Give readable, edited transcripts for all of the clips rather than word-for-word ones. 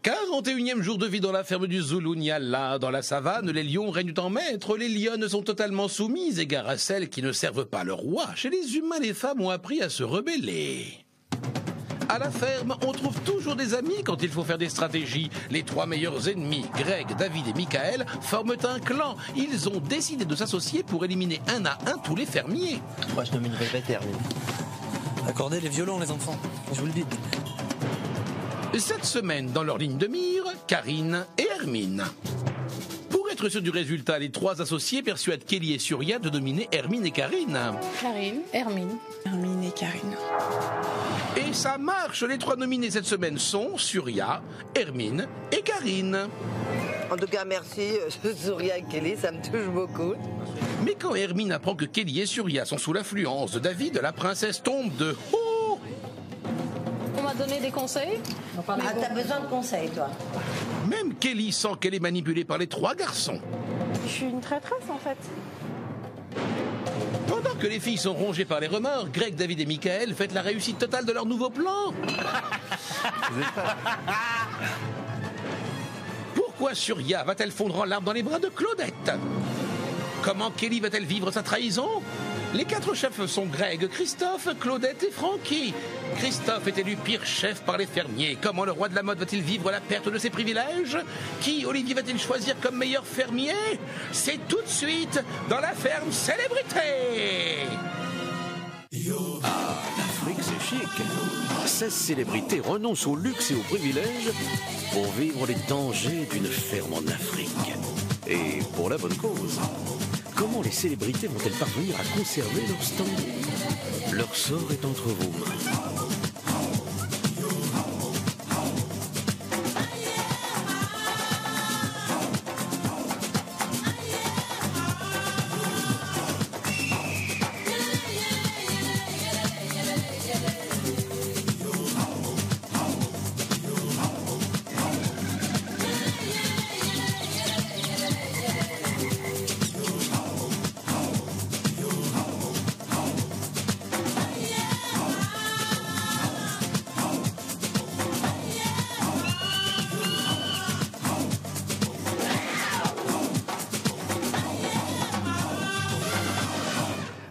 41e jour de vie dans la ferme du Zoulou Niala. Dans la savane, les lions règnent en maître, les lionnes sont totalement soumises, égard à celles qui ne servent pas leur roi. Chez les humains, les femmes ont appris à se rebeller. À la ferme, on trouve toujours des amis quand il faut faire des stratégies. Les trois meilleurs ennemis, Greg, David et Michael, forment un clan. Ils ont décidé de s'associer pour éliminer un à un tous les fermiers. Moi, je nominerai Peter. Accordez les violons, les enfants, je vous le dis. Cette semaine, dans leur ligne de mire, Karine et Hermine. Pour être sûr du résultat, les trois associés persuadent Kelly et Surya de dominer Hermine et Karine. Karine, Hermine et Karine. Et ça marche, les trois nominés cette semaine sont Surya, Hermine et Karine. En tout cas, merci, Surya et Kelly, ça me touche beaucoup. Mais quand Hermine apprend que Kelly et Surya sont sous l'influence de David, la princesse tombe de haut. On m'a donné des conseils. Ah, t'as besoin de conseils, toi. Même Kelly sent qu'elle est manipulée par les trois garçons. Je suis une traîtresse, en fait. Pendant que les filles sont rongées par les remords, Greg, David et Michael fêtent la réussite totale de leur nouveau plan. Pourquoi Surya va-t-elle fondre en larmes dans les bras de Claudette? Comment Kelly va-t-elle vivre sa trahison? Les quatre chefs sont Greg, Christophe, Claudette et Francky. Christophe est élu pire chef par les fermiers. Comment le roi de la mode va-t-il vivre la perte de ses privilèges? Qui Olivier va-t-il choisir comme meilleur fermier? C'est tout de suite dans la ferme célébrité. Ah, l'Afrique c'est chic. 16 célébrités renoncent au luxe et aux privilèges pour vivre les dangers d'une ferme en Afrique. Et pour la bonne cause. Comment les célébrités vont-elles parvenir à conserver leur stand? Leur sort est entre vos mains.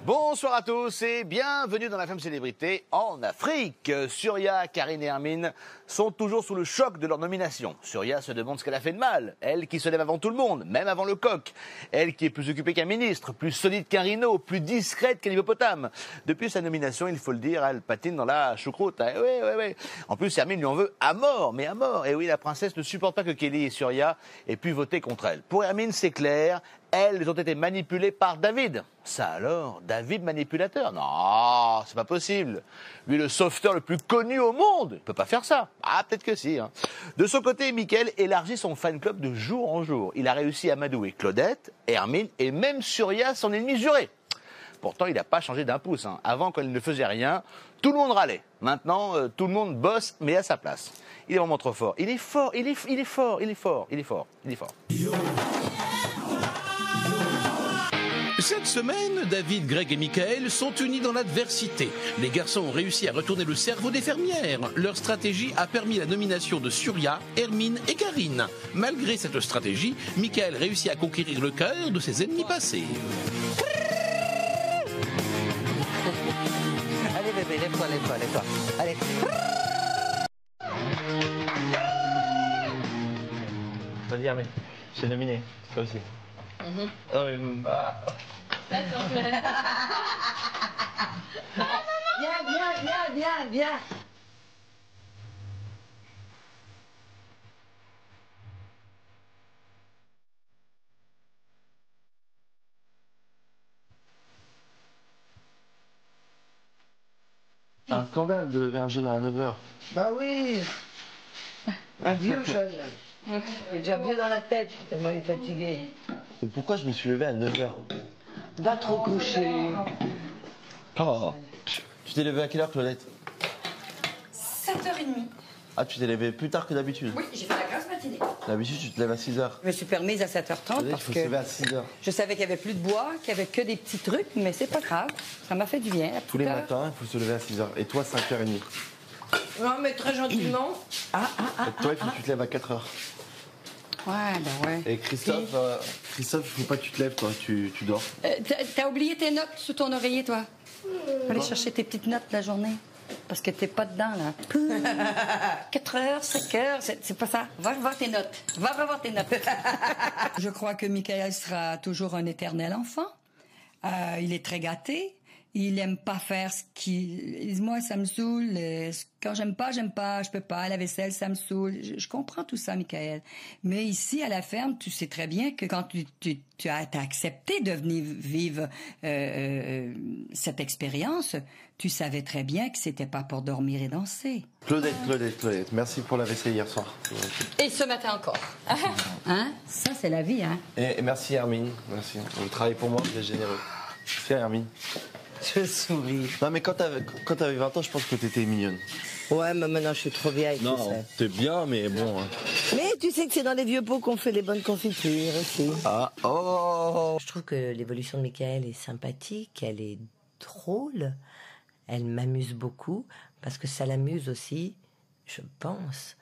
Bonsoir à tous et bienvenue dans la Femme Célébrité en Afrique. Surya, Karine et Hermine sont toujours sous le choc de leur nomination. Surya se demande ce qu'elle a fait de mal. Elle qui se lève avant tout le monde, même avant le coq. Elle qui est plus occupée qu'un ministre, plus solide qu'un rhino, plus discrète qu'un hippopotame. Depuis sa nomination, il faut le dire, elle patine dans la choucroute. Oui. En plus, Hermine lui en veut à mort, mais à mort. Et oui, la princesse ne supporte pas que Kelly et Surya aient pu voter contre elle. Pour Hermine, c'est clair. Elles ont été manipulées par David. Ça alors, David manipulateur? Non, c'est pas possible. Lui, le sauveteur le plus connu au monde, il peut pas faire ça. Ah, peut-être que si. Hein. De son côté, Michael élargit son fan club de jour en jour. Il a réussi à amadouer Claudette, Hermine et même Surya, son ennemi juré. Pourtant, il n'a pas changé d'un pouce. Hein. Avant, quand il ne faisait rien, tout le monde râlait. Maintenant, tout le monde bosse, mais à sa place. Il est vraiment trop fort. Il est fort. Cette semaine, David, Greg et Michael sont unis dans l'adversité. Les garçons ont réussi à retourner le cerveau des fermières. Leur stratégie a permis la nomination de Surya, Hermine et Karine. Malgré cette stratégie, Michael réussit à conquérir le cœur de ses ennemis passés. Allez bébé, lève-toi. Allez. Vas-y, Hermine, je t'ai nominé, toi aussi. Oh, mais... Viens. C'est un scandale de lever un jeune à 9h. Bah oui. Un vieux jeune. Il est déjà vieux dans la tête, tellement il est fatigué. Mais pourquoi je me suis levé à 9h? Va trop coucher. Oh. Tu t'es levé à quelle heure, Claudette? 7h30. Ah, tu t'es levé plus tard que d'habitude? Oui, j'ai fait la grasse matinée. D'habitude, tu te lèves à 6h. Je me suis permise à 7h30 Il parce faut que se lever à 6h. je savais qu'il n'y avait plus de bois, qu'il n'y avait que des petits trucs, mais c'est pas grave. Ça m'a fait du bien. Tous les matins, il faut se lever à 6h. Et toi, 5h30. Non, mais très gentiment. Toi, il faut que tu te lèves à 4h. Ouais, bah ouais. Et Christophe, il faut pas que tu te lèves, toi, tu dors. T'as oublié tes notes sous ton oreiller, toi? Allez chercher tes petites notes de la journée. Parce que t'es pas dedans, là. 4h, 5h, c'est pas ça. Va revoir tes notes. Va revoir tes notes. Je crois que Michael sera toujours un éternel enfant. Il est très gâté. Il aime pas faire ce qui... Moi, ça me saoule. Quand j'aime pas, je peux pas. La vaisselle, ça me saoule. Je comprends tout ça, Michael. Mais ici, à la ferme, tu sais très bien que quand tu as accepté de venir vivre cette expérience, tu savais très bien que c'était pas pour dormir et danser. Claudette, merci pour la vaisselle hier soir. Et ce matin encore. Hein? Ça, c'est la vie, hein? Et merci Hermine, merci. Vous travaillez pour moi, vous êtes généreux. Tiens Hermine. Je souris. Non mais quand t'avais 20 ans, je pense que t'étais mignonne. Ouais, mais maintenant je suis trop vieille. Non, tu sais. t'es bien, mais bon. Mais tu sais que c'est dans les vieux pots qu'on fait les bonnes confitures aussi. Ah, oh. Je trouve que l'évolution de Michael est sympathique, elle est drôle, elle m'amuse beaucoup, parce que ça l'amuse aussi, je pense,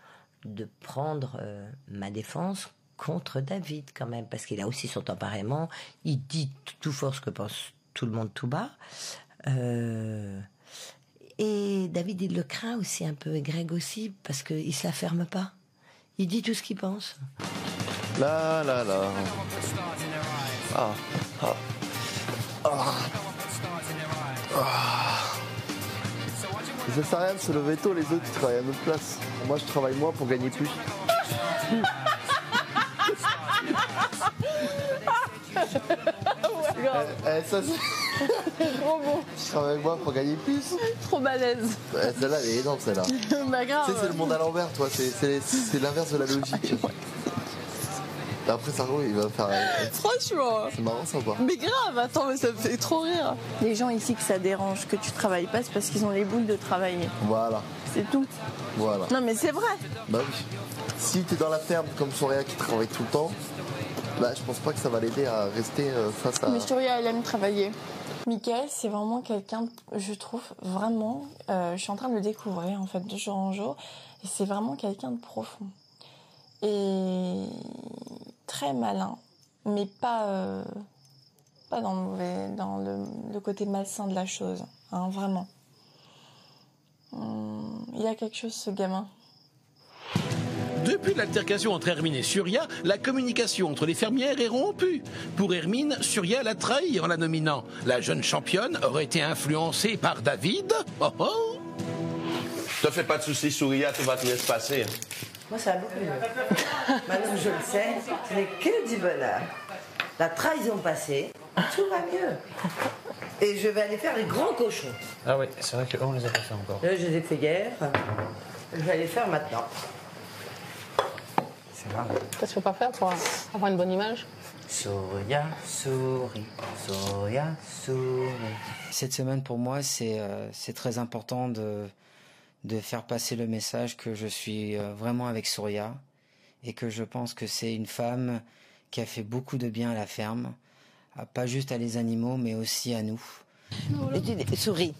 de prendre ma défense contre David quand même, parce qu'il a aussi son tempérament, il dit tout fort ce que pense tout le monde tout bas. Et David, il le craint aussi un peu, et Greg aussi, parce qu'il se la ferme pas. Il dit tout ce qu'il pense. La. Ah. Ça sert à rien de se lever tôt, les autres ils travaillent à notre place. Moi je travaille moins pour gagner plus. Ça c'est Trop bon. je travaille moins pour gagner plus. Trop balèze. Celle-là elle est énorme celle-là. Bah grave. Tu sais c'est le monde à l'envers toi, c'est l'inverse de la logique. Et après Sarko il va faire... Franchement. C'est marrant ça ou pas? Mais grave, attends, mais ça me fait trop rire. Les gens ici que ça dérange, que tu travailles pas, c'est parce qu'ils ont les boules de travailler. Voilà. C'est tout. Voilà. Non mais c'est vrai. Bah oui. Si t'es dans la ferme comme Soria qui travaille tout le temps, bah je pense pas que ça va l'aider à rester face à... Mais Surya, elle aime travailler. Michael, c'est vraiment quelqu'un, je trouve, vraiment, je suis en train de le découvrir, en fait, de jour en jour, et c'est vraiment quelqu'un de profond. Et très malin, mais pas dans le mauvais, dans le côté malsain de la chose, hein, vraiment. Il y a quelque chose, ce gamin. Depuis l'altercation entre Hermine et Surya, la communication entre les fermières est rompue. Pour Hermine, Surya l'a trahi en la nominant. La jeune championne aurait été influencée par David. Oh oh. Te fais pas de soucis, Surya, tout va te laisser passer. Moi, ça va beaucoup mieux. Maintenant que je le sais, ce n'est que du bonheur. La trahison passée, tout va mieux. Et je vais aller faire les grands cochons. Ah oui, c'est vrai qu'on les a pas fait encore. Là, je les ai fait hier. Je vais les faire maintenant. C'est grave. Qu'est-ce qu'il faut pas faire pour avoir une bonne image? Surya, souris, Surya, souris. Cette semaine, pour moi, c'est très important de faire passer le message que je suis vraiment avec Surya et que je pense que c'est une femme qui a fait beaucoup de bien à la ferme, pas juste à les animaux, mais aussi à nous. Souris,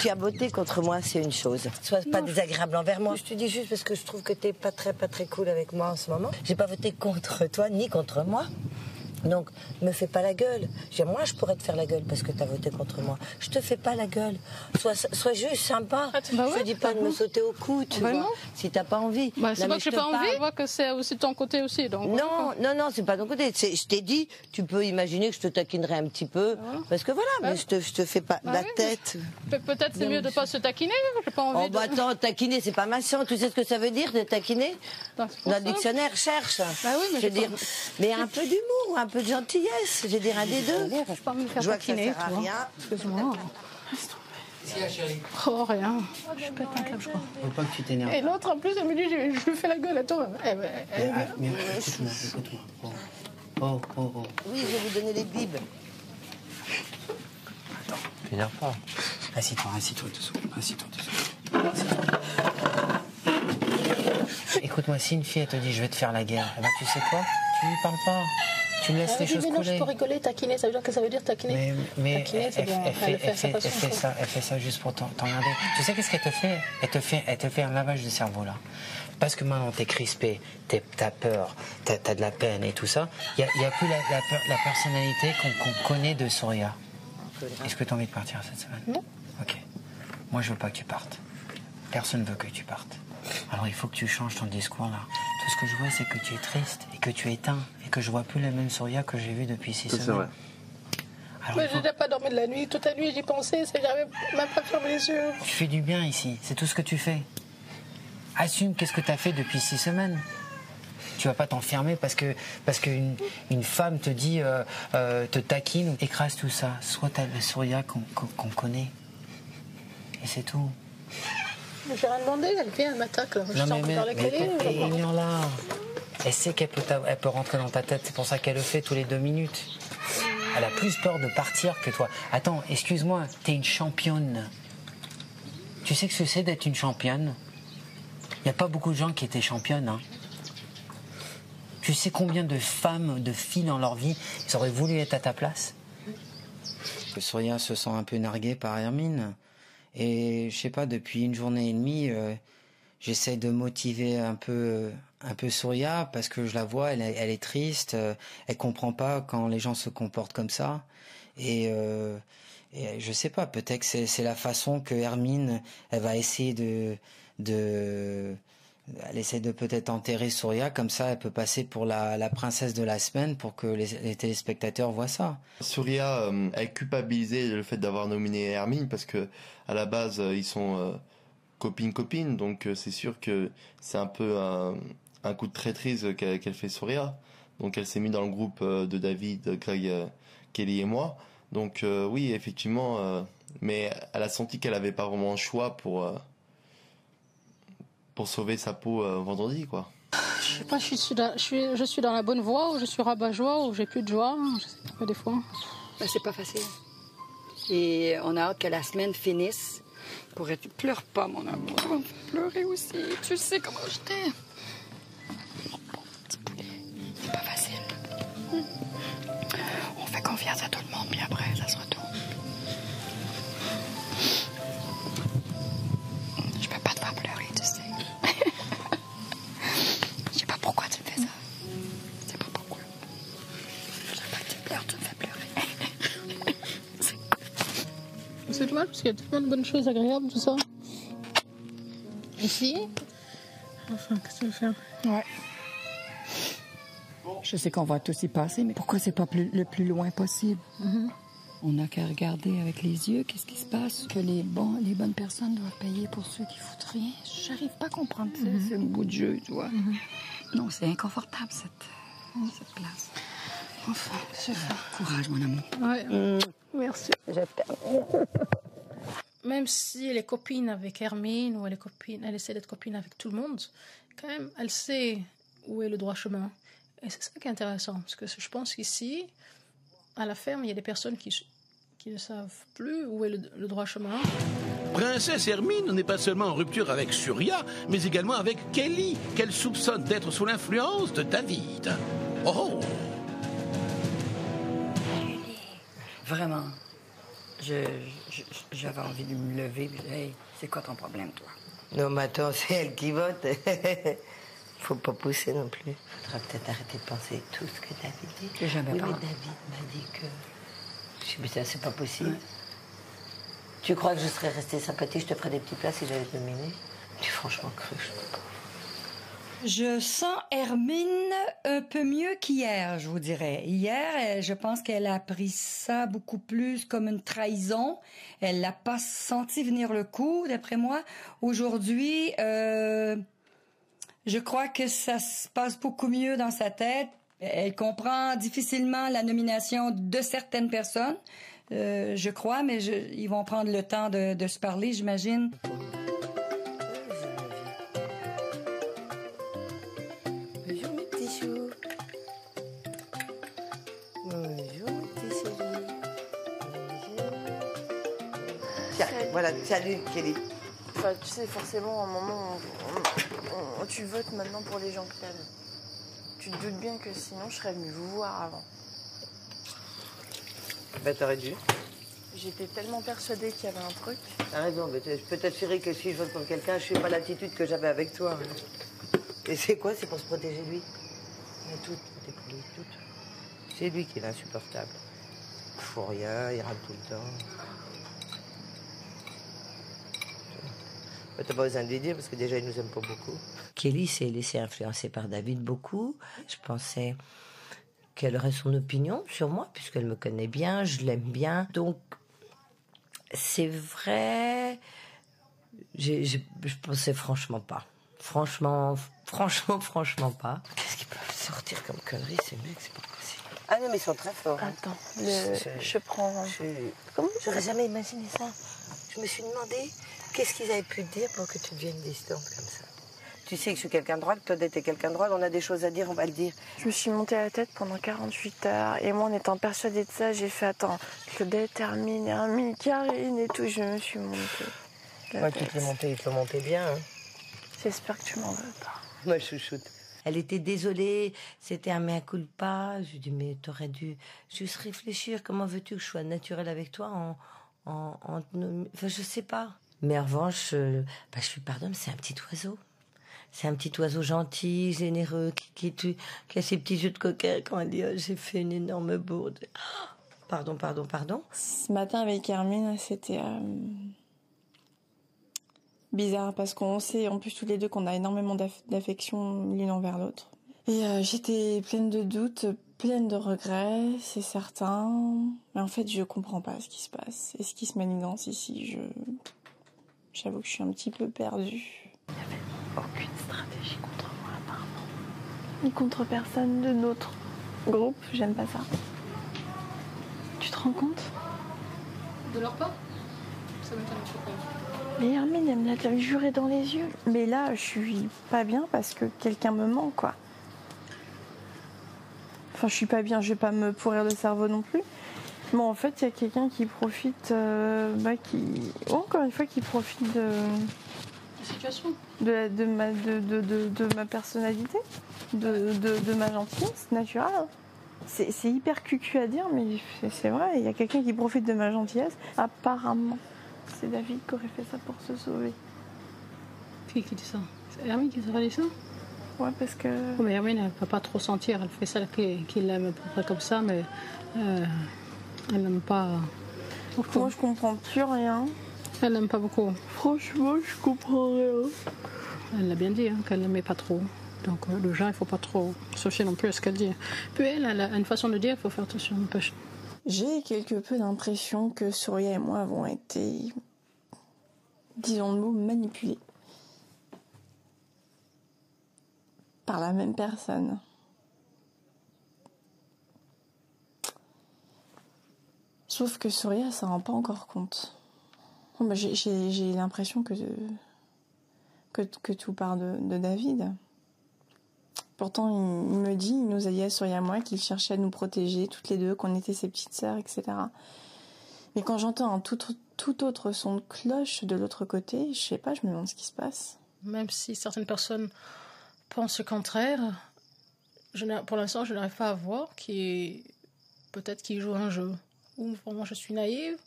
tu as voté contre moi, c'est une chose. Sois pas désagréable envers moi. Je te dis juste parce que je trouve que t'es pas très cool avec moi en ce moment. J'ai pas voté contre toi ni contre moi. Donc, me fais pas la gueule. Moi, je pourrais te faire la gueule parce que t'as voté contre moi. Je te fais pas la gueule. Sois juste sympa. Bah ouais, je te dis pas de me sauter au cou, tu vois. Non. Si t'as pas envie. Bah, c'est Non, pas mais que j'ai pas envie, je vois que c'est aussi de ton côté aussi. Donc, non, c'est pas de ton côté. Je t'ai dit, tu peux imaginer que je te taquinerai un petit peu. Parce que voilà, mais je te fais pas la tête. Peut-être c'est mieux de pas se taquiner. J'ai pas envie. Oh bah attends, taquiner, c'est pas méchant. Tu sais ce que ça veut dire de taquiner? Dans le dictionnaire, cherche. Bah oui, mais je veux dire, mais un peu d'humour, un peu de gentillesse. Je veux dire un des deux. Je peux pas me faire Je vois taquiner, que ça sert à rien. Excuse-moi. Oh, rien. Je pète un câble, je crois. Faut pas que tu t'énerves. Et l'autre, en plus, elle me dit, je lui fais la gueule à toi. Mais écoute-moi. Oh. Oui, je vais vous donner les bibes. T'énerve pas. Assis-toi dessous. Écoute-moi, si une fille elle te dit je vais te faire la guerre, eh ben tu sais quoi? Tu lui parles pas. Tu me laisses les choses mais non, je couler. peux rigoler, taquiner, ça veut dire que ça veut dire taquiner. Mais taquiner, c'est bien. elle fait ça juste pour t'emmerder. Tu sais qu'est-ce qu'elle te fait? Elle te fait un lavage de cerveau là. Parce que maintenant t'es crispé, t'as peur, t'as de la peine et tout ça. Il y a plus la personnalité qu'on connaît de Surya. Est-ce que tu as envie de partir cette semaine? Non. Ok. Moi je veux pas que tu partes. Personne veut que tu partes. Alors il faut que tu changes ton discours là. Tout ce que je vois c'est que tu es triste et que tu es éteint et que je vois plus la même Surya que j'ai vue depuis 6 semaines. C'est vrai. Alors, Mais je n'ai pas dormi de la nuit, toute la nuit j'y pensais, j'avais même pas fermé les yeux. Tu fais du bien ici, c'est tout ce que tu fais. Assume qu'est-ce que tu as fait depuis 6 semaines. Tu vas pas t'enfermer parce qu'une femme te dit, te taquine, écrase tout ça. Soit t'as le Surya qu'on connaît. Et c'est tout. J'ai rien demandé, elle vient, elle m'attaque. Je Non, sens dans la clé. ignore-la. Elle sait qu'elle peut rentrer dans ta tête, c'est pour ça qu'elle le fait tous les 2 minutes. Elle a plus peur de partir que toi. Attends, excuse-moi, t'es une championne. Tu sais ce que c'est d'être une championne? Il n'y a pas beaucoup de gens qui étaient championnes. Hein. Tu sais combien de femmes, de filles dans leur vie, ils auraient voulu être à ta place? Surya se sent un peu narguée par Hermine. Et je sais pas, depuis une journée et demie, j'essaie de motiver un peu Surya parce que je la vois, elle est triste, elle comprend pas quand les gens se comportent comme ça. Et je sais pas, peut-être que c'est la façon que Hermine, elle va essayer elle essaie de peut-être enterrer Surya, comme ça elle peut passer pour la princesse de la semaine pour que les téléspectateurs voient ça. Surya est culpabilisée le fait d'avoir nominé Hermine parce que à la base ils sont copines, donc c'est sûr que c'est un peu un coup de traîtrise qu'elle fait Surya. Donc elle s'est mise dans le groupe de David, Greg, Kelly et moi. Donc oui, effectivement, mais elle a senti qu'elle avait pas vraiment le choix pour sauver sa peau vendredi, quoi. Je sais pas, je suis dans la bonne voie ou je suis rabat-joie ou j'ai plus de joie. Je sais pas, des fois. Ben, c'est pas facile. Et on a hâte que la semaine finisse. Tu pleures pas, mon amour. Tu vas me faire pleurer aussi. Tu sais comment je t'aime. C'est pas facile. On fait confiance à tout le monde, puis après, ça se retourne. Je peux pas te faire pleurer, tu sais. Je sais pas pourquoi tu me fais ça. Je sais pas pourquoi. Je sais pas que tu pleures, tu me fais pleurer. C'est dommage parce qu'il y a tellement de bonnes choses agréables, tout ça. Ici. Enfin, qu'est-ce que tu veux faire? Ouais. Je sais qu'on va tous y passer, mais pourquoi c'est pas le plus loin possible? On n'a qu'à regarder avec les yeux qu'est-ce qui se passe. Que les bonnes personnes doivent payer pour ceux qui foutent rien. J'arrive pas à comprendre ça. C'est un bout de jeu, tu vois. Non, c'est inconfortable, cette place. Enfin, c'est ça. Courage, mon amour. Ouais. Merci. Je t'aime. Même si elle est copine avec Hermine ou elle essaie d'être copine avec tout le monde, quand même, elle sait où est le droit chemin. Et c'est ça qui est intéressant, parce que je pense qu'ici, à la ferme, il y a des personnes qui ne savent plus où est le droit chemin. Princesse Hermine n'est pas seulement en rupture avec Surya, mais également avec Kelly, qu'elle soupçonne d'être sous l'influence de David. Oh! Vraiment. J'avais envie de me lever et de dire, hey, c'est quoi ton problème, toi? Non, mais attends, c'est elle qui vote. Faut pas pousser non plus. Faudra peut-être arrêter de penser tout ce que David dit. J'ai jamais oui, parlé. mais David m'a dit que... Je dis, mais ça, c'est pas possible. Ouais. Tu crois que je serais restée sympathique, je te ferais des petits plats si j'avais dominé? Tu es franchement cru, je peux pas. Je sens Hermine un peu mieux qu'hier, je vous dirais. Hier, je pense qu'elle a pris ça beaucoup plus comme une trahison. Elle l'a pas senti venir le coup, d'après moi. Aujourd'hui, je crois que ça se passe beaucoup mieux dans sa tête. Elle comprend difficilement la nomination de certaines personnes, je crois, mais ils vont prendre le temps de se parler, j'imagine. Bonjour mes petits choux. Bonjour mes petits chéris. Bonjour. Tiens, voilà, salut Kelly. Enfin, tu sais, forcément, à un moment, tu votes maintenant pour les gens que t'aimes. tu te doutes bien que sinon, je serais venue vous voir avant. Bah, t'aurais dû. J'étais tellement persuadée qu'il y avait un truc. T'as raison, mais je peux t'assurer que si je vote pour quelqu'un, je fais pas l'attitude que j'avais avec toi. Et c'est quoi? C'est pour se protéger lui. Mais tout est pour lui, tout. C'est lui qui est insupportable. Il faut rien, il râle tout le temps. T'as pas besoin de lui dire parce que déjà il nous aime pas beaucoup. Kelly s'est laissée influencer par David beaucoup. Je pensais qu'elle aurait son opinion sur moi puisqu'elle me connaît bien, je l'aime bien. Donc c'est vrai, je pensais franchement pas. Franchement pas. Qu'est-ce qu'ils peuvent sortir comme conneries ces mecs, c'est pas possible. Ah non mais ils sont très forts. Attends, je prends... Comment? J'aurais jamais imaginé ça. Je me suis demandé qu'est-ce qu'ils avaient pu te dire pour que tu deviennes distante comme ça. Tu sais que je suis quelqu'un de droite, Claudette est quelqu'un de droite, on a des choses à dire, on va le dire. Je me suis montée à la tête pendant 48 heures. Et moi, en étant persuadée de ça, j'ai fait, attends, Claudette, Hermine, Karine et tout. Je me suis montée. Moi, tu te l'es monté bien. Hein. J'espère que tu m'en veux pas. Moi, chouchoute. Elle était désolée, c'était un mea culpa. Je lui ai dit, mais t'aurais dû juste réfléchir. Comment veux-tu que je sois naturelle avec toi enfin, je sais pas. Mais en revanche, je lui pardonne, c'est un petit oiseau. C'est un petit oiseau gentil, généreux, qui a ses petits yeux de coquin quand elle dit oh, j'ai fait une énorme bourde. Oh, pardon. Ce matin avec Hermine, c'était bizarre parce qu'on sait en plus tous les deux qu'on a énormément d'affection l'une envers l'autre. Et j'étais pleine de doutes, pleine de regrets, c'est certain. Mais en fait, je comprends pas ce qui se passe et ce qui se manigance ici. J'avoue que je suis un petit peu perdue. Il n'y avait aucune stratégie contre moi, apparemment. Ni contre personne de notre groupe, j'aime pas ça. Tu te rends compte? De leur part? Ça m'étonne pas. Mais Hermine, elle me l'a juré dans les yeux. Mais là, je suis pas bien parce que quelqu'un me ment, quoi. Enfin, je suis pas bien, je vais pas me pourrir le cerveau non plus. Mais en fait, il y a quelqu'un qui profite, encore une fois, qui profite de... Situation. De ma personnalité, de ma gentillesse naturelle. C'est hyper cucu à dire, mais c'est vrai, il y a quelqu'un qui profite de ma gentillesse. Apparemment, c'est David qui aurait fait ça pour se sauver. Qui dit ça? C'est Hermine qui aurait dit ça? Ouais, parce que... Oh, mais Hermine, elle ne peut pas trop sentir. Elle fait ça qu'il l'aime à peu près comme ça, mais elle n'aime pas... Beaucoup. Moi, je comprends plus rien. Elle n'aime pas beaucoup. Franchement, je comprends rien. Elle l'a bien dit, hein, qu'elle n'aimait pas trop. Donc le genre, il ne faut pas trop se fier non plus à ce qu'elle dit. Puis elle a une façon de dire, il faut faire attention. J'ai quelque peu l'impression que Surya et moi avons été, disons le mot, manipulés. Par la même personne. Sauf que Surya, ça ne rend pas encore compte. J'ai l'impression que tout part de David. Pourtant, il me dit, il nous a dit à Surya et moi qu'il cherchait à nous protéger toutes les deux, qu'on était ses petites sœurs, etc. Mais quand j'entends un tout autre son de cloche de l'autre côté, je sais pas, je me demande ce qui se passe. Même si certaines personnes pensent le contraire, pour l'instant, je n'arrive pas à voir peut-être qu'il joue un jeu. Ou vraiment je suis naïve,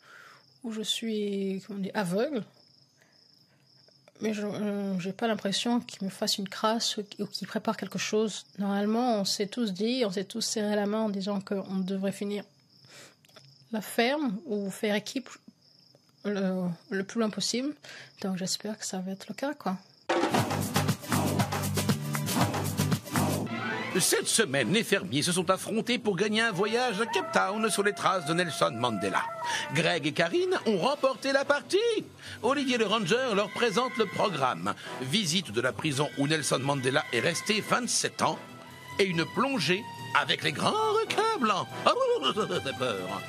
ou je suis aveugle. Mais je n'ai pas l'impression qu'il me fasse une crasse ou qu'il prépare quelque chose. Normalement, on s'est tous serré la main en disant qu'on devrait finir la ferme ou faire équipe le plus loin possible. Donc j'espère que ça va être le cas, quoi. Cette semaine, les fermiers se sont affrontés pour gagner un voyage à Cape Town sur les traces de Nelson Mandela. Greg et Karine ont remporté la partie. Olivier le Ranger leur présente le programme. Visite de la prison où Nelson Mandela est resté 27 ans et une plongée avec les grands requins blancs. J'ai peur.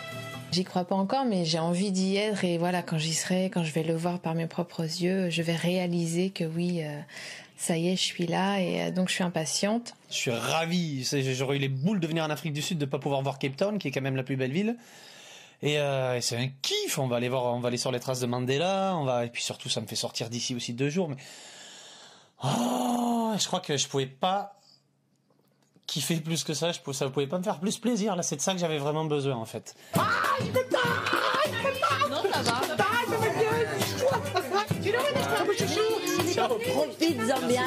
J'y crois pas encore, mais j'ai envie d'y être. Et voilà, quand j'y serai, quand je vais le voir par mes propres yeux, je vais réaliser que oui... ça y est, je suis là et donc je suis impatiente. Je suis ravi. J'aurais eu les boules de venir en Afrique du Sud de pas pouvoir voir Cape Town, qui est quand même la plus belle ville. Et c'est un kiff. On va aller sur les traces de Mandela. Et puis surtout, ça me fait sortir d'ici aussi 2 jours. Mais je crois que je pouvais pas kiffer plus que ça, ça pouvait pas me faire plus plaisir. Là, c'est de ça que j'avais vraiment besoin, en fait. Non, ça va. Profites-en bien,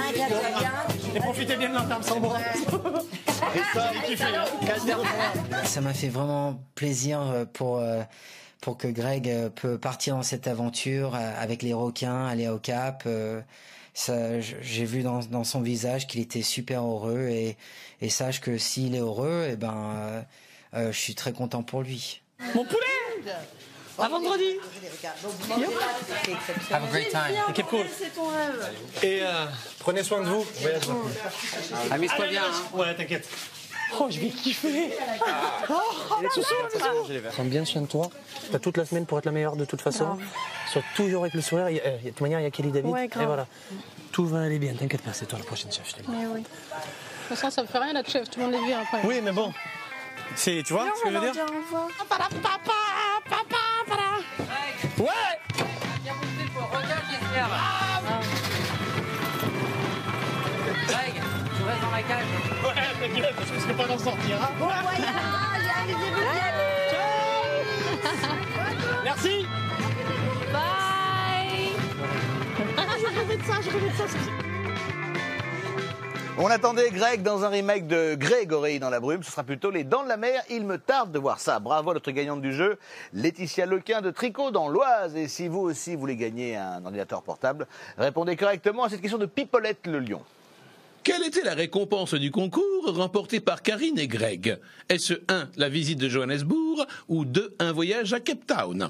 Et profitez bien de l'entame sans bras. Ça m'a fait vraiment plaisir pour que Greg peut partir dans cette aventure avec les requins, aller au Cap. J'ai vu dans son visage qu'il était super heureux et sache que s'il est heureux, je suis très content pour lui. Mon poulet! À vendredi! Have a great time. Ok, cool. C'est ton rêve. Et prenez soin de vous. Amuse-toi bien. Ouais, t'inquiète. Oh, je vais kiffer. Prends bien soin de toi. T'as toute la semaine pour être la meilleure de toute façon. Sois toujours avec le sourire. De toute manière, il y a Kelly David. Ouais, et voilà. Tout va aller bien. T'inquiète pas, c'est toi la prochaine chef. Je t'aime. Mais oui. De toute façon, ça me fait rien d'être chef. Tout le monde les vient après. Oui, mais bon. Tu vois ce que je veux dire? Ouais! Greg, tu restes dans la cage. Ouais, t'inquiète, je ne serai pas d'en sortir. Hein. Bon voyage, Merci! Bye! je rêvais de ça. On attendait Greg dans un remake de Grégory dans la brume. Ce sera plutôt Les Dents de la Mer. Il me tarde de voir ça. Bravo à notre gagnante du jeu, Laetitia Lequin de Tricot dans l'Oise. Et si vous aussi voulez gagner un ordinateur portable, répondez correctement à cette question de Pipolette le lion. Quelle était la récompense du concours remporté par Karine et Greg? Est-ce 1, la visite de Johannesburg, ou 2, un voyage à Cape Town?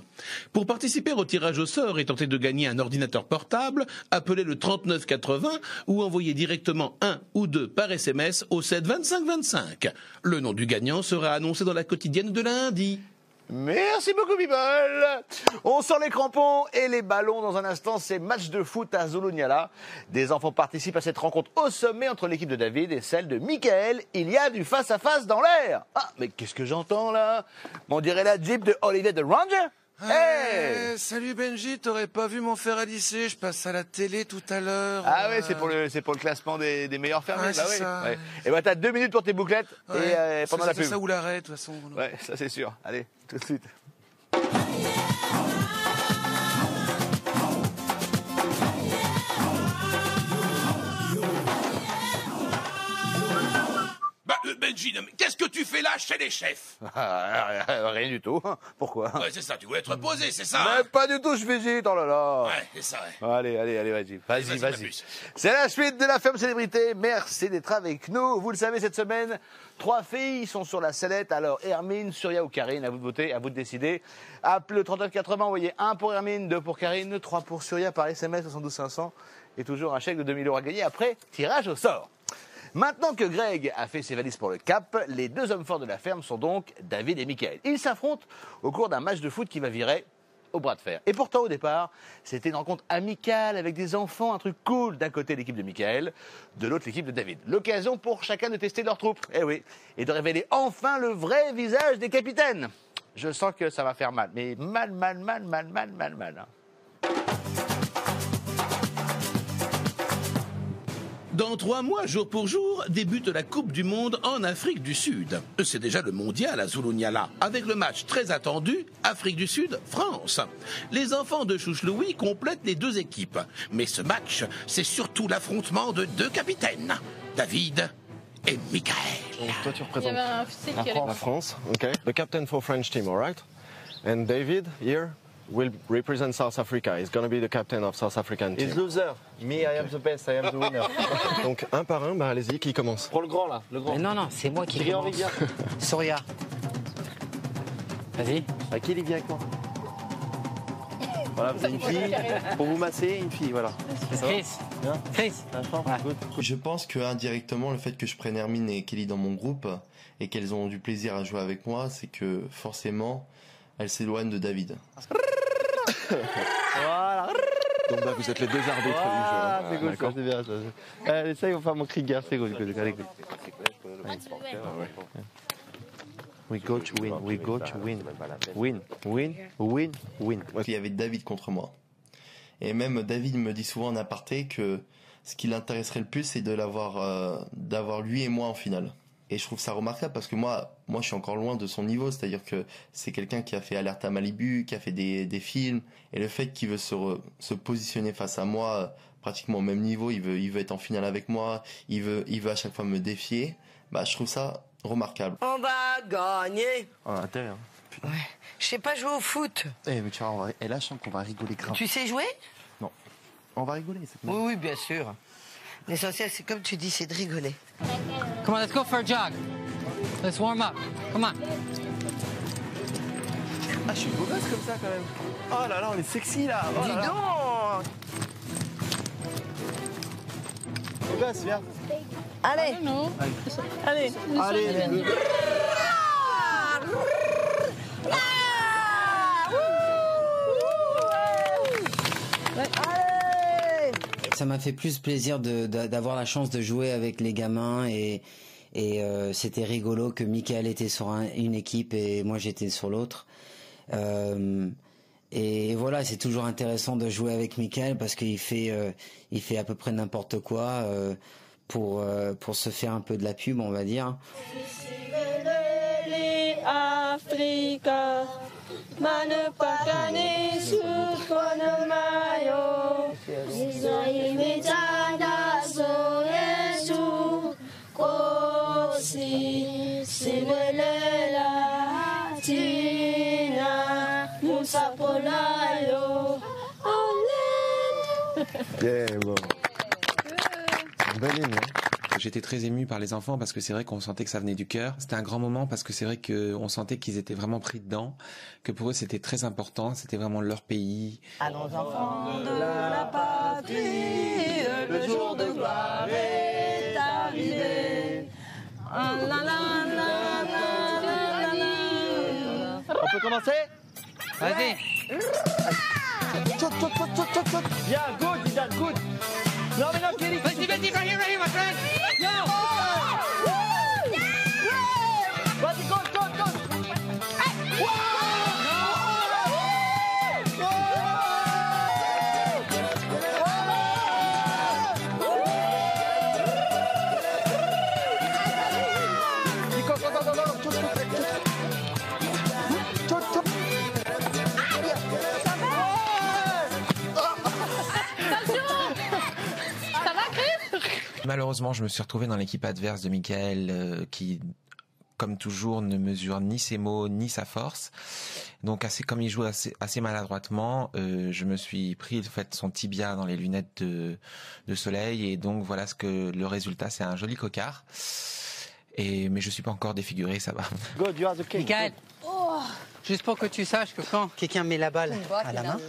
Pour participer au tirage au sort et tenter de gagner un ordinateur portable, appelez le 3980 ou envoyez directement 1 ou 2 par SMS au 7 25 25. Le nom du gagnant sera annoncé dans la quotidienne de lundi. Merci beaucoup, People. On sort les crampons et les ballons dans un instant. C'est match de foot à Zulunyala. Des enfants participent à cette rencontre au sommet entre l'équipe de David et celle de Michael. Il y a du face-à-face dans l'air. Ah, mais qu'est-ce que j'entends là? On dirait la Jeep de Holiday the Ranger. Hey, salut Benji, t'aurais pas vu mon fer à lisser? Je passe à la télé tout à l'heure. Ah ouais, c'est pour le classement des meilleurs fermiers. Ouais, bah c'est ouais. ça. Ouais. Et bah t'as 2 minutes pour tes bouclettes et pendant la pub. C'est ça ou l'arrêt, de toute façon. Ouais, ça c'est sûr. Allez, tout de suite. Benji, mais qu'est-ce que tu fais là chez les chefs? Rien du tout. Pourquoi? Ouais, c'est ça, tu voulais te reposer, c'est ça? Mais pas du tout, je végète, oh là là. Ouais, c'est ça, ouais. Allez, vas-y. C'est la suite de la ferme célébrité. Merci d'être avec nous. Vous le savez, cette semaine, 3 filles sont sur la sellette. Alors, Hermine, Surya ou Karine, à vous de voter, à vous de décider. Appelez le 3980, envoyez 1 pour Hermine, 2 pour Karine, 3 pour Surya par SMS 72 500 et toujours un chèque de 2000 € à gagner après tirage au sort. Maintenant que Greg a fait ses valises pour le Cap, les 2 hommes forts de la ferme sont donc David et Michael. Ils s'affrontent au cours d'un match de foot qui va virer au bras de fer. Et pourtant, au départ, c'était une rencontre amicale avec des enfants, un truc cool. D'un côté, l'équipe de Michael, de l'autre, l'équipe de David. L'occasion pour chacun de tester leur troupe. Eh oui. Et de révéler enfin le vrai visage des capitaines. Je sens que ça va faire mal. Mais mal. Hein. Dans 3 mois, jour pour jour, débute la Coupe du Monde en Afrique du Sud. C'est déjà le mondial à Zulunyala, avec le match très attendu, Afrique du Sud-France. Les enfants de Chouche Louis complètent les 2 équipes. Mais ce match, c'est surtout l'affrontement de 2 capitaines, David et Michael. Donc toi tu représentes Il y avait un officiel qui allait- la France, okay. The captain for French team, all right? And David here will represent South Africa. He's going to be the captain of South African team. He's loser. Me, I am the best. I am the winner. Donc un par un, bah allez-y, qui commence? Prends le grand là, le grand. Mais non, c'est moi qui commence. Surya. Vas-y. À qui il vient avec moi? Voilà, vous avez une fille. Pour vous masser, une fille, voilà. Chris. Je pense que indirectement, le fait que je prenne Hermine et Kelly dans mon groupe et qu'elles ont du plaisir à jouer avec moi, c'est que forcément, elles s'éloignent de David. Voilà. Donc bah, vous êtes les 2 arbitres du jeu. Ah, c'est cool, D'accord. ça, c'est bien ça. Allez, ça, il va faire mon cri de guerre, c'est cool. Allez, We go to win, we go to win. Win. Il y avait David contre moi. Et même David me dit souvent en aparté que ce qui l'intéresserait le plus, c'est de d'avoir lui et moi en finale. Et je trouve ça remarquable parce que moi je suis encore loin de son niveau, c'est-à-dire que c'est quelqu'un qui a fait Alerte à Malibu, qui a fait des films, et le fait qu'il veut se positionner face à moi pratiquement au même niveau, il veut être en finale avec moi, il veut à chaque fois me défier, bah je trouve ça remarquable. On va gagner. Ah, intérêt, hein. Ouais. Je sais pas jouer au foot. Mais tu vois, et là je sens qu'on va rigoler grave. Tu sais jouer? Non. On va rigoler, c'est Oui, oui, bien sûr. L'essentiel, c'est comme tu dis, c'est de rigoler. Come on, let's go for a jog. Let's warm up. Come on. Ah, je suis beau gosse comme ça quand même. Oh là là, on est sexy là. Oh Dis là là. donc. Beau gosse, viens. Allez. Allez. Allez. Ça m'a fait plus plaisir d'avoir la chance de jouer avec les gamins et c'était rigolo que Michael était sur une équipe et moi j'étais sur l'autre. Et voilà, c'est toujours intéressant de jouer avec Michael parce qu'il fait à peu près n'importe quoi pour se faire un peu de la pub, on va dire. Africa, manupakani sukonamayo, Israelitana zoyesu, kosi siwelela tina musapolayo, Yeah, bon. Belle ligne, hein. J'étais très ému par les enfants parce que c'est vrai qu'on sentait que ça venait du cœur. C'était un grand moment parce que c'est vrai qu'on sentait qu'ils étaient vraiment pris dedans, que pour eux c'était très important, c'était vraiment leur pays. Allons enfants de la patrie, le jour de gloire est arrivé. On peut commencer? Vas-y. Bien, good, Zidane, good. Non, mais non, Kelly. Vas-y, right here, my friend. Yo. Vas-y, go. Malheureusement, je me suis retrouvé dans l'équipe adverse de Michael qui, comme toujours, ne mesure ni ses mots ni sa force. Donc, comme il joue assez maladroitement, je me suis pris son tibia dans les lunettes de soleil et donc voilà le résultat, c'est un joli cocard. Mais je suis pas encore défiguré, ça va. Good, you are the king. Michael, juste pour que tu saches que quand quelqu'un met la balle à la main,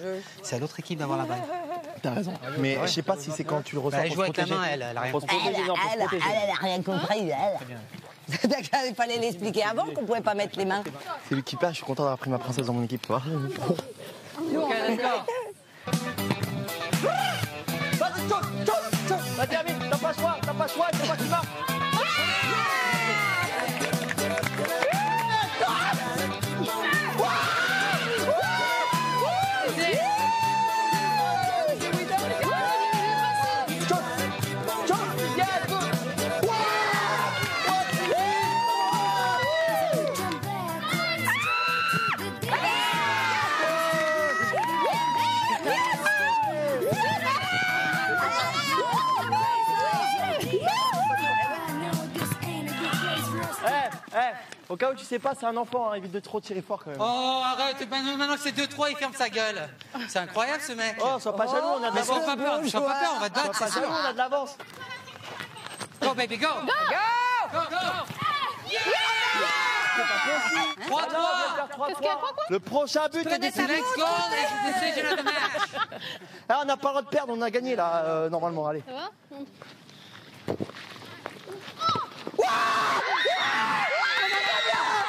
c'est à l'autre équipe d'avoir la balle. T'as raison. Mais je sais pas si c'est quand tu le ressens. Elle joue avec la main, elle a rien compris. Elle a rien compris, elle. Il fallait l'expliquer avant qu'on pouvait pas mettre les mains. C'est l'équipage, je suis content d'avoir pris ma princesse dans mon équipe, tu vois. Ok, d'accord. Vas-y, Amine, t'as pas le choix, c'est pas qui marche. Au cas où tu sais pas, c'est un enfant, hein, évite de trop tirer fort quand même. Oh, arrête, maintenant que c'est 2-3, il ferme sa gueule. C'est incroyable ce mec. Oh, sois pas jaloux, on a de l'avance. Sois pas peur, on va te battre, sois pas jaloux, on a de l'avance. Go, baby, go. Go. 3-3. Le prochain but est décidé. Next goal is the decision of the match. Ah, on n'a pas le droit de perdre, on a gagné là, normalement, allez. Ça va?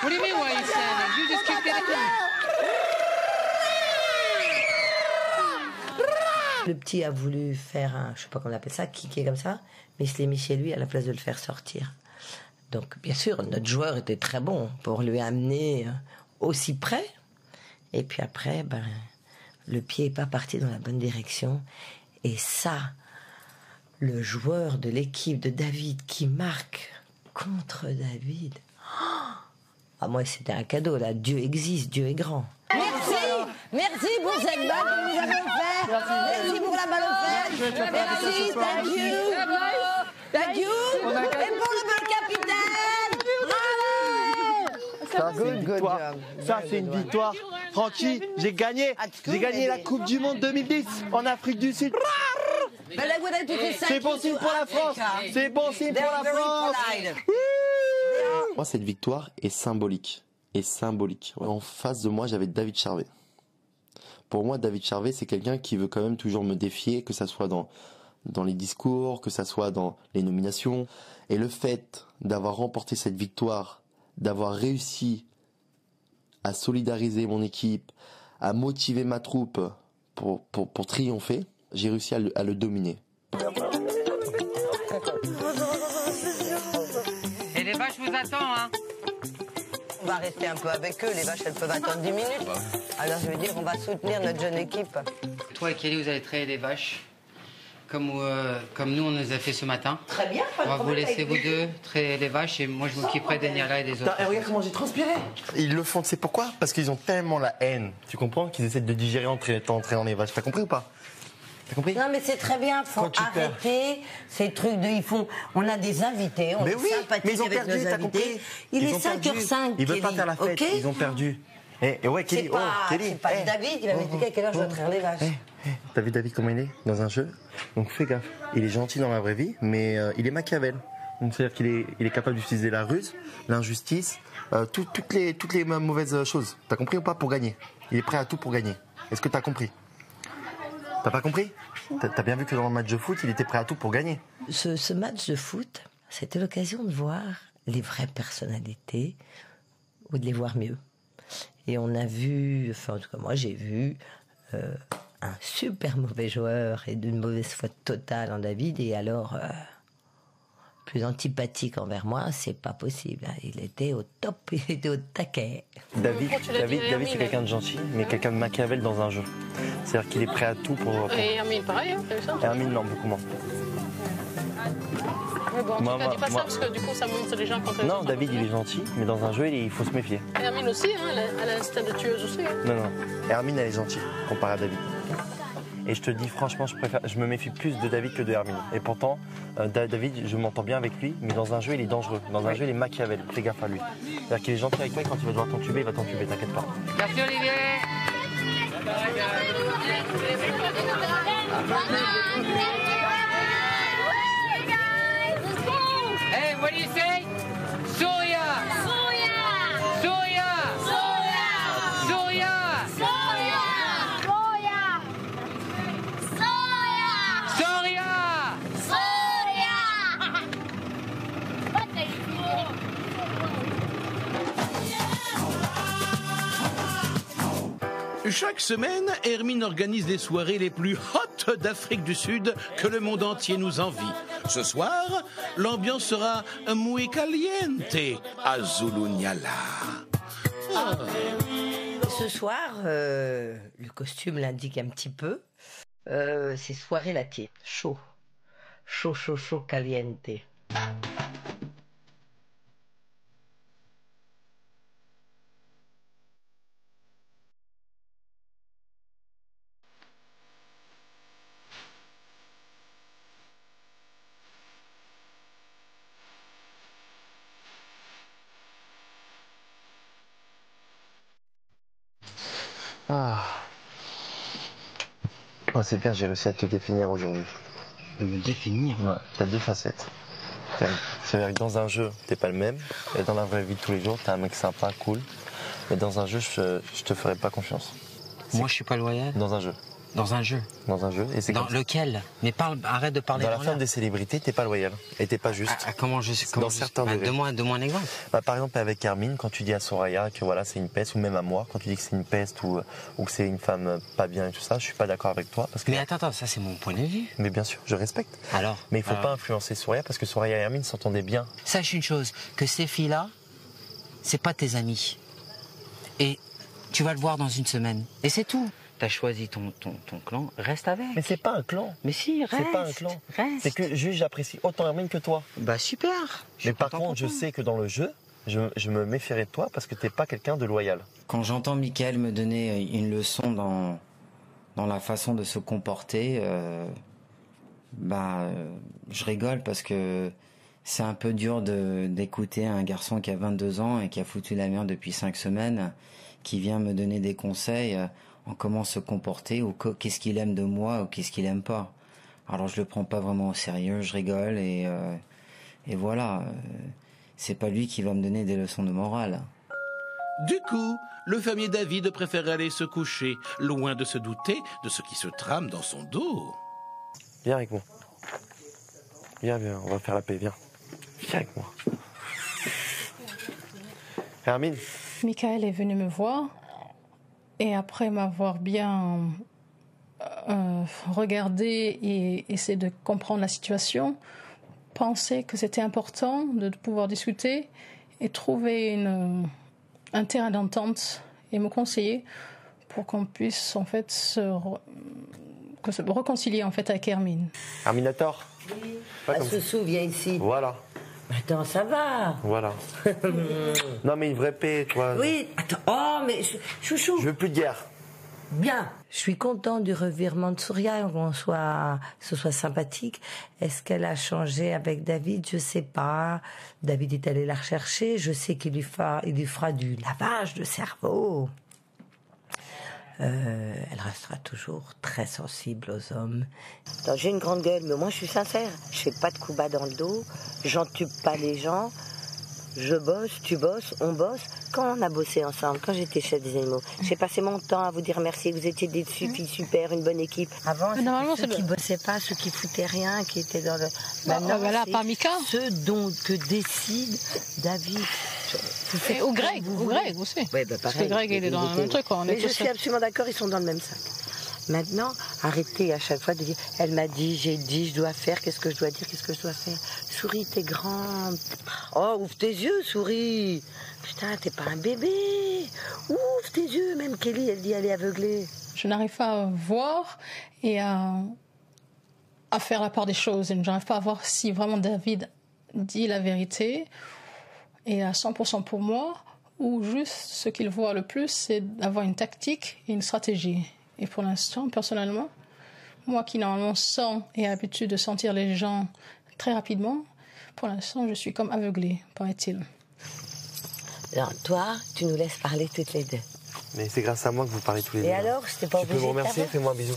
What do you mean why you standing? You just kicked it in. Le petit a voulu faire un, je sais pas comment on appelle ça, kicker comme ça, mais il se l'est mis chez lui à la place de le faire sortir. Donc, bien sûr, notre joueur était très bon pour lui amener aussi près. Et puis après, le pied n'est pas parti dans la bonne direction. Et ça, le joueur de l'équipe de David qui marque contre David. Ah, moi, c'était un cadeau, là. Dieu existe, Dieu est grand. Merci pour cette balle que vous avez offerte. Merci pour la balle offerte. Merci, thank you. Thank you. Et pour le capitaine. Ça, c'est une victoire. Ça, c'est une victoire. Francky, j'ai gagné. J'ai gagné la Coupe du Monde 2010 en Afrique du Sud. C'est bon signe pour la France. C'est bon signe pour la France. Moi, cette victoire est symbolique. En face de moi, j'avais David Charvet. Pour moi, David Charvet, c'est quelqu'un qui veut quand même toujours me défier, que ça soit dans les discours, que ça soit dans les nominations. Et le fait d'avoir remporté cette victoire, d'avoir réussi à solidariser mon équipe, à motiver ma troupe pour triompher, j'ai réussi à le dominer. Et les vaches vous attendent, hein? On va rester un peu avec eux, les vaches elles peuvent attendre 10 minutes. Alors je veux dire, on va soutenir notre jeune équipe. Toi et Kelly, vous allez traiter les vaches, comme nous on nous a fait ce matin. Très bien, pas de On va vous problème laisser avec vous lui. deux traiter les vaches et moi je m'occuperai des Niala et des autres. Regarde comment j'ai transpiré. Ils le font, tu sais pourquoi? Parce qu'ils ont tellement la haine, tu comprends, qu'ils essaient de digérer entrer dans les vaches. T'as compris ou pas? T'as compris? Non mais c'est très bien, faut arrêter ces trucs de on a des invités, on mais est oui, sympathique mais ils ont avec perdu, nos t'as invités. compris? Il Ils est ont 5h05. Ils veulent pas faire la fête, okay, ils ont perdu. Et ouais, Kelly, c'est pas David, il va m'expliquer à quelle heure je dois traire les vaches. T'as vu David comment il est dans un jeu? Donc fais gaffe. Il est gentil dans la vraie vie, mais il est Machiavel. Donc c'est-à-dire qu'il est capable d'utiliser la ruse, l'injustice, toutes les mauvaises choses. T'as compris ou pas pour gagner? Il est prêt à tout pour gagner. Est-ce que t'as compris? T'as pas compris? T'as bien vu que dans le match de foot, il était prêt à tout pour gagner. Ce match de foot, c'était l'occasion de voir les vraies personnalités ou de les voir mieux. Et on a vu, enfin en tout cas moi j'ai vu un super mauvais joueur et d'une mauvaise foi totale en David, et alors plus antipathique envers moi, c'est pas possible. Il était au top, il était au taquet. David c'est quelqu'un de gentil, mais quelqu'un de Machiavel dans un jeu. C'est-à-dire qu'il est prêt à tout pour... Et Hermine, pareil, hein, t'as vu ça? Hermine, non, beaucoup moins. Mais bon, en tout cas, dis pas ça parce que du coup, ça montre les gens contre les Non, autres. David, il est gentil, mais dans un jeu, il faut se méfier. Hermine aussi, hein, elle a l'instinct de tueuse aussi. Hein. Non. Hermine, elle est gentille, comparée à David. Et je te dis franchement, je me méfie plus de David que de Hermine. Et pourtant, David, je m'entends bien avec lui, mais dans un jeu, il est dangereux. Dans un jeu, il est Machiavel. Fais gaffe à lui. C'est-à-dire qu'il est gentil avec toi et quand il va devoir t'entuber, il va t'entuber, t'inquiète pas. Merci Olivier. Hey, what do you say? Surya! Surya! Surya! Surya! Chaque semaine, Hermine organise les soirées les plus hot d'Afrique du Sud que le monde entier nous envie. Ce soir, l'ambiance sera muy caliente à Zulunyala. Ce soir, le costume l'indique un petit peu, c'est soirée latine, chaud, caliente. Ah. Oh, c'est bien, j'ai réussi à te définir aujourd'hui. De me définir? Ouais. T'as deux facettes. C'est-à-dire que dans un jeu, t'es pas le même. Et dans la vraie vie de tous les jours, t'es un mec sympa, cool. Mais dans un jeu, je te ferai pas confiance. Moi, je suis pas loyal? Dans un jeu. Dans un jeu? Dans un jeu. Et c'est dans lequel? Mais arrête de parler dans la ferme des célébrités, t'es pas loyal. Et t'es pas juste. Comment je suis? Dans certains degrés. Donne-moi un exemple. Par exemple, avec Hermine, quand tu dis à Soraya que voilà, c'est une peste, ou même à moi, quand tu dis que c'est une peste ou que c'est une femme pas bien et tout ça, je suis pas d'accord avec toi. Parce que... Mais attends, ça c'est mon point de vue. Mais bien sûr, je respecte. Alors? Mais il faut pas influencer Soraya parce que Soraya et Hermine s'entendaient bien. Sache une chose, que ces filles-là, c'est pas tes amies. Et tu vas le voir dans une semaine. Et c'est tout. t'as choisi ton clan, reste avec. Mais c'est pas un clan. Mais si, reste. C'est pas un clan. Reste. C'est que juste j'apprécie autant Hermine que toi. Bah super. Mais par contre, je sais que dans le jeu, je me méfierais de toi parce que t'es pas quelqu'un de loyal. Quand j'entends Michael me donner une leçon dans la façon de se comporter, je rigole parce que c'est un peu dur d'écouter un garçon qui a 22 ans et qui a foutu la merde depuis 5 semaines, qui vient me donner des conseils en comment se comporter ou qu'est-ce qu'il aime de moi ou qu'est-ce qu'il aime pas. Alors je le prends pas vraiment au sérieux, je rigole et voilà. C'est pas lui qui va me donner des leçons de morale. Du coup, le fermier David préfère aller se coucher, loin de se douter de ce qui se trame dans son dos. Viens avec moi. Viens, on va faire la paix, viens. Viens avec moi. Hermine. Michael est venu me voir et après m'avoir bien regardé et essayé de comprendre la situation, pensait que c'était important de pouvoir discuter et trouver un terrain d'entente et me conseiller pour qu'on puisse en fait se réconcilier en fait avec Hermine. Hermine a tort. Oui. Soussou, viens ici. Voilà. Attends, ça va. Voilà. Non mais une vraie paix, toi. Oui, attends. Oh, mais chouchou. Je veux plus de guerre. Bien. Je suis content du revirement de Souria, que ce soit sympathique. Est-ce qu'elle a changé avec David? Je sais pas. David est allé la rechercher. Je sais qu'il lui fera du lavage de cerveau. Elle restera toujours très sensible aux hommes. J'ai une grande gueule, mais moi je suis sincère. Je fais pas de coups bas dans le dos. J'entube pas les gens. Je bosse, tu bosses, on bosse. Quand on a bossé ensemble, quand j'étais chef des animaux, j'ai passé mon temps à vous dire merci, vous étiez des filles super, une bonne équipe. Avant, c'était ceux qui bossaient pas, ceux qui foutaient rien, qui étaient dans le... Maintenant, voilà, par Mika. Ceux que décide David. Ou Greg aussi. Ouais, bah, pareil. Parce que Greg, il est dans le même truc. Mais je suis absolument d'accord, ils sont dans le même sac. Maintenant, arrêtez à chaque fois de dire « Elle m'a dit, j'ai dit, je dois faire, qu'est-ce que je dois dire, qu'est-ce que je dois faire ?» Souris, t'es grande. Oh, ouvre tes yeux, Souris. Putain, t'es pas un bébé. Ouvre tes yeux, même Kelly, elle dit elle est aveuglée. Je n'arrive pas à voir et à faire la part des choses. Et je n'arrive pas à voir si vraiment David dit la vérité et à 100% pour moi, ou juste ce qu'il voit le plus, c'est d'avoir une tactique et une stratégie. Et pour l'instant, personnellement, moi qui normalement sens et ai l'habitude de sentir les gens très rapidement, pour l'instant, je suis comme aveuglée, paraît-il. Alors, toi, tu nous laisses parler toutes les deux. Mais c'est grâce à moi que vous parlez tous les deux. Et alors, je t'ai pas obligée. Tu peux me remercier, fais-moi un bisou.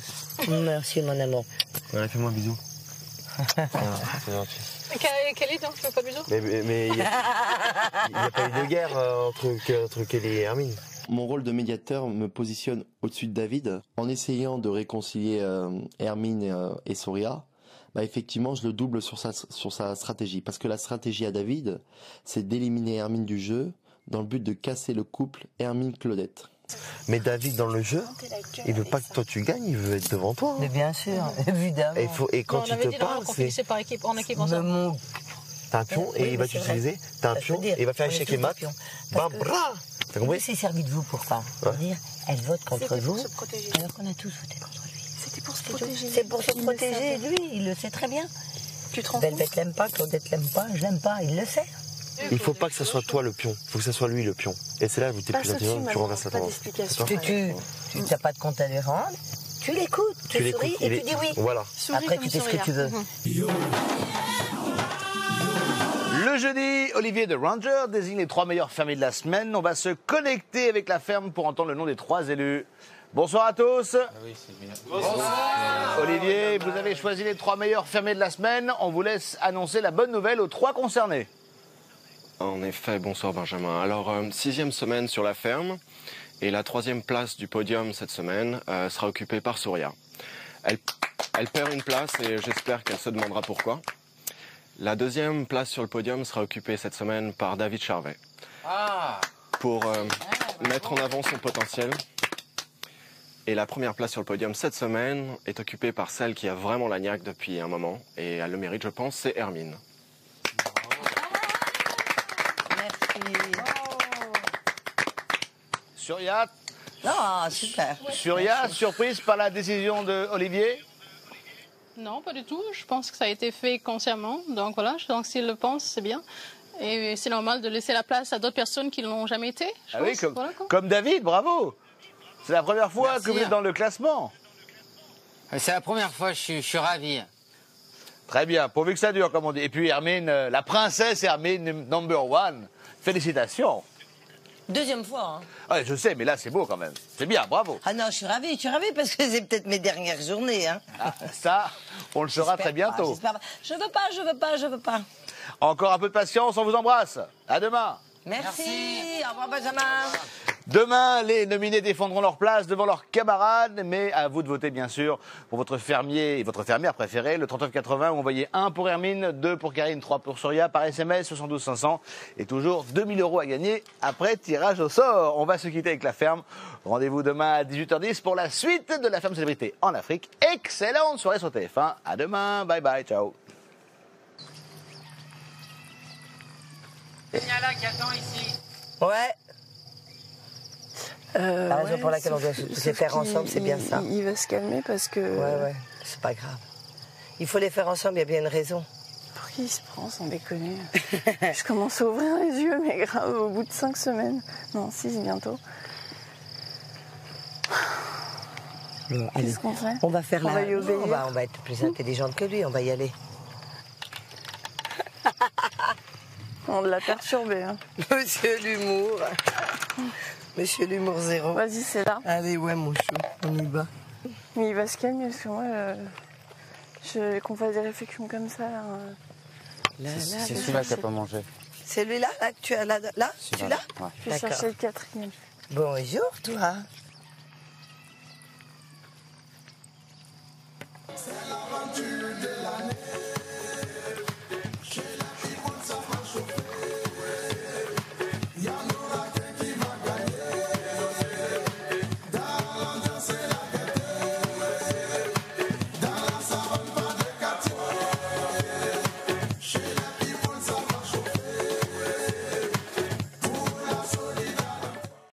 Merci, mon amour. Ouais, fais-moi un bisou. C'est gentil. Kelly, donc, tu fais pas de bisous? Mais il n'y a pas eu de guerre entre Kelly et Hermine. Mon rôle de médiateur me positionne au-dessus de David. En essayant de réconcilier Hermine et Souria, effectivement, je le double sur sa stratégie. Parce que la stratégie à David, c'est d'éliminer Hermine du jeu dans le but de casser le couple Hermine-Claudette. Mais David, dans le jeu, il veut pas que toi tu gagnes, il veut être devant toi. Mais bien sûr, évidemment. Et quand tu te parles, c'est par équipe, en équipe ensemble. T'as un pion et il va t'utiliser. T'as un pion et il va faire échec les maths. Bam, bra. T'as compris? Il s'est servi de vous pour ça. Pour dire, elle vote contre vous, alors qu'on a tous voté contre lui. C'était pour se protéger. C'est pour se protéger, lui, il le sait très bien. Tu te rends compte? Belbette l'aime pas, Claudette l'aime pas, je l'aime pas, il le sait. Il faut pas que ce soit toi le pion, il faut que ce soit lui le pion. Et c'est là où t'es plus intelligent, tu renverses la tendance. Tu n'as pas de compte à lui rendre, tu l'écoutes, tu souris et tu dis oui. Voilà. Après tu fais ce que tu veux. Le jeudi, Olivier de Ranger désigne les 3 meilleures fermiers de la semaine. On va se connecter avec la ferme pour entendre le nom des 3 élus. Bonsoir à tous. Bonsoir. Olivier, vous avez choisi les 3 meilleurs fermiers de la semaine. On vous laisse annoncer la bonne nouvelle aux 3 concernés. En effet, bonsoir Benjamin. Alors, 6e semaine sur la ferme et la 3e place du podium cette semaine sera occupée par Souria. Elle perd une place et j'espère qu'elle se demandera pourquoi. La 2e place sur le podium sera occupée cette semaine par David Charvet. Pour mettre en avant son potentiel. Et la 1re place sur le podium cette semaine est occupée par celle qui a vraiment la niaque depuis un moment. Et elle le mérite, je pense, c'est Hermine. Souria, Non, super. Surya, surprise par la décision de Olivier? Non, pas du tout. Je pense que ça a été fait consciemment. Donc voilà, donc s'il le pense, c'est bien. Et c'est normal de laisser la place à d'autres personnes qui ne l'ont jamais été. Ah oui, comme David, bravo. C'est la première fois que vous êtes dans le classement. C'est la première fois, je suis ravi. Très bien, pourvu que ça dure, comme on dit. Et puis Hermine, la princesse Hermine, #1. Félicitations. Deuxième fois. Hein. Ouais, je sais, mais là, c'est beau quand même. C'est bien, bravo. Ah non, je suis ravie parce que c'est peut-être mes dernières journées. Hein. Ah, ça, on le saura très bientôt. Je veux pas. Encore un peu de patience, on vous embrasse. À demain. Merci. Au revoir, Benjamin. Demain, les nominés défendront leur place devant leurs camarades, mais à vous de voter bien sûr pour votre fermier et votre fermière préférée, le 3980, où envoyez 1 pour Hermine, 2 pour Karine, 3 pour Surya, par SMS 72 500, et toujours 2000 € à gagner après tirage au sort. On va se quitter avec la ferme. Rendez-vous demain à 18h10 pour la suite de la ferme célébrité en Afrique. Excellente soirée sur TF1. À demain. Bye bye. Ciao. C'est là qui attend ici. Ouais. La raison pour laquelle on doit se faire ensemble, c'est bien ça. Il va se calmer parce que... Ouais, c'est pas grave. Il faut les faire ensemble, il y a bien une raison. Pour qui il se prend, sans déconner? Je commence à ouvrir les yeux, mais grave, au bout de 5 semaines. Non, 6 bientôt. Qu'est-ce qu'on fait? On va faire on va y obéir. On va être plus intelligente que lui, on va y aller. On l'a perturbé. Hein. Monsieur l'humour. Monsieur l'humour zéro. Vas-y, c'est là. Allez, ouais, mon chou, on y va. Mais il va se calmer, parce que moi, qu'on fasse des réflexions comme ça. C'est celui-là qui n'a pas mangé. Celui-là, là, que tu as là? Celui-là? Ouais. Je vais chercher le 4e. Bonjour, toi.